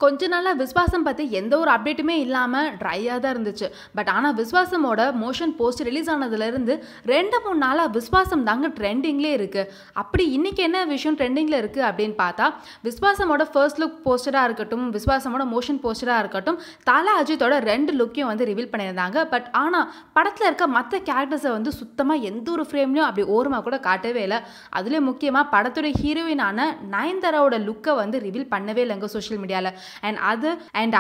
கொஞ்ச நாளா விஸ்வாசம் பத்தி எந்த ஒரு அப்டேட்டுமே இல்லாம ட்ரையா தான் இருந்துச்சு. பட் ஆனா விஸ்வாசமோட மோஷன் போஸ்ட் ரிலீஸ் ஆனதுலேருந்து 2, 3 நாளா விஸ்வாசம் தாங்க ட்ரெண்டிங்லேயே இருக்கு. அப்படி இன்னைக்கு என்ன விஷயம் ட்ரெண்டிங்ல இருக்கு அப்படின்னு பார்த்தா, விஸ்வாசமோட ஃபர்ஸ்ட் லுக் போஸ்டரா இருக்கட்டும், விஸ்வாசமோட மோஷன் போஸ்டரா இருக்கட்டும், தல அஜித்தோட 2 லுக்கையும் வந்து ரிவீல் பண்ணியிருந்தாங்க. பட் ஆனா படத்துல இருக்க மற்ற கேரக்டர்ஸை வந்து சுத்தமா எந்த ஒரு ஃப்ரேம்லயும் அப்படி ஓரமா கூட காட்டவே இல்லை. அதுலயும் முக்கியமா படத்தோட ஹீரோயினான நயன்தாராவோட லுக்கை வந்து ரிவீல் பண்ணவே இல்லைங்க சோஷியல் மீடியால.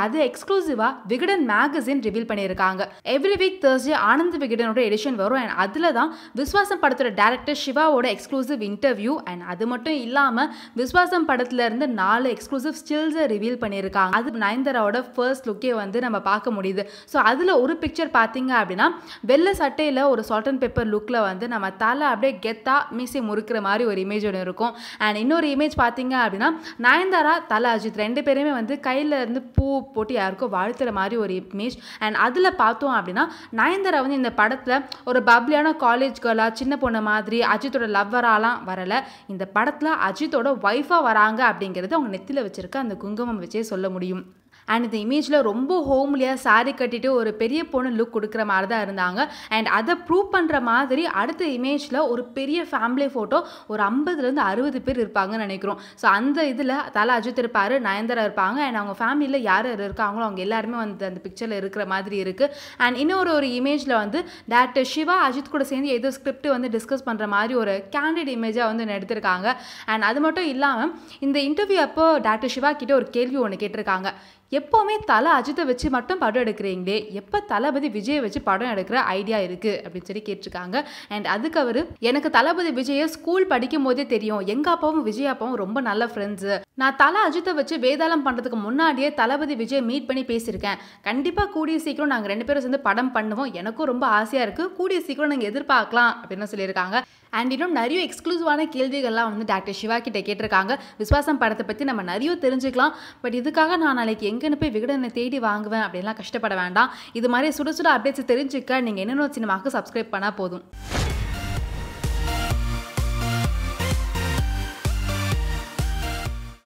அது எக்ஸ்க்ளூசிவா விகடன் மேகசின் ரிவீல் பண்ணியிருக்காங்க. எவ்ரி வீக் Thursday ஆனந்த் விகடனோட எடிஷன் வரும். அண்ட் அதுல தான் விஸ்வாசம் படத்தோட டைரக்டர் சிவாவோட எக்ஸ்க்ளூசிவ் இன்டர்வியூ அண்ட் அது மட்டும் இல்லாம விஸ்வாசம் படத்துல இருந்து 4 எக்ஸ்க்ளூசிவ் ஸ்டில்ஸை ரிவீல் பண்ணியிருக்காங்க. அது நயன்தாராவோட ஃபர்ஸ்ட் லுக்கே வந்து நம்ம பார்க்க முடியுது. ஸோ அதுல ஒரு பிக்சர் பார்த்தீங்க அப்படின்னா வெள்ளை சட்டையில ஒரு சால்ட் அண்ட் பெப்பர் லுக்ல வந்து நம்ம தலை அப்படியே கெத்தா மீசை முறுக்கிற மாதிரி ஒரு இமேஜ் ஒன்று இருக்கும். அண்ட் இன்னொரு இமேஜ் பார்த்தீங்க அப்படின்னா நயன்தாரா தல அஜித் 2 பேருமே வந்து கையில இருந்து பூ போட்டு யாருக்கோ வாழ்த்துற மாதிரி ஒரு இமேஜ். அண்ட் அதுல பார்த்தோம் அப்படின்னா நயன்தாரா வந்து இந்த படத்துல ஒரு பப்ளியான காலேஜ் கேர்ளா சின்ன பொண்ணு மாதிரி அஜித்தோட லவ்வராலாம் வரல. இந்த படத்துல அஜித்தோட ஒய்ஃபா வராங்க அப்படிங்கிறது அவங்க நெத்தில வச்சிருக்க அந்த குங்குமம் வச்சே சொல்ல முடியும். அண்ட் இந்த இமேஜில் ரொம்ப ஹோம்லியாக சாரி கட்டிட்டு ஒரு பெரிய பொண்ணு லுக் கொடுக்குற மாதிரி தான் இருந்தாங்க. அண்ட் அதை ப்ரூவ் பண்ணுற மாதிரி அடுத்த இமேஜில் ஒரு பெரிய ஃபேமிலி ஃபோட்டோ ஒரு 50லேருந்து 60 பேர் இருப்பாங்கன்னு நினைக்கிறோம். ஸோ அந்த இதில் தல அஜித் இருப்பார், நயன்தாரா இருப்பாங்க. அண்ட் அவங்க ஃபேமிலியில் யார் யார் இருக்காங்களோ அவங்க எல்லாருமே வந்து அந்த பிக்சரில் இருக்கிற மாதிரி இருக்குது. அண்ட் இன்னொரு இமேஜில் வந்து டேரக்டர் சிவா அஜித் கூட சேர்ந்து ஏதோ ஸ்கிரிப்ட் வந்து டிஸ்கஸ் பண்ணுற மாதிரி ஒரு கேண்டிட் இமேஜாக வந்து எடுத்திருக்காங்க. அண்ட் அது மட்டும் இல்லாமல் இந்த இன்டர்வியூ அப்போ டேரக்டர் சிவா கிட்ட ஒரு கேள்வி ஒன்று கேட்டிருக்காங்க. எப்போவுமே தலை அஜித்தை வச்சு மட்டும் படம் எடுக்கிறீங்களே, எப்போ தளபதி விஜயை வச்சு படம் எடுக்கிற ஐடியா இருக்குது அப்படின்னு சொல்லி கேட்டிருக்காங்க. அண்ட் அதுக்கு அவர், எனக்கு தளபதி விஜயை ஸ்கூல் படிக்கும் போதே தெரியும், எங்கள் அப்பாவும் விஜய் அப்பாவும் ரொம்ப நல்ல ஃப்ரெண்ட்ஸு. நான் தலை அஜித்தை வச்சு வேதாளம் பண்ணுறதுக்கு முன்னாடியே தளபதி விஜய் மீட் பண்ணி பேசியிருக்கேன். கண்டிப்பாக கூடிய சீக்கிரம் நாங்கள் 2 பேரும் சேர்ந்து படம் பண்ணுவோம், எனக்கும் ரொம்ப ஆசையாக இருக்குது, கூடிய சீக்கிரம் நாங்கள் எதிர்பார்க்கலாம் அப்படின்னு சொல்லியிருக்காங்க. அண்ட் இன்னும் நிறைய எக்ஸ்க்ளூசிவான கேள்விகள்லாம் வந்து டாக்டர் சிவா கிட்ட கேட்டிருக்காங்க. விஸ்வாசம் படத்தை பற்றி நம்ம நிறைய தெரிஞ்சுக்கலாம். பட் இதுக்காக நான் நாளைக்கு எங்கன்னு போய் விகடனை தேடி வாங்குவேன் அப்படின்லாம் கஷ்டப்பட வேண்டாம். இது மாதிரி சுட சுட அப்டேட்ஸ் தெரிஞ்சுக்க நீங்கள் என்னென்ன சினிமாவுக்கு சப்ஸ்கிரைப் பண்ணால் போதும்.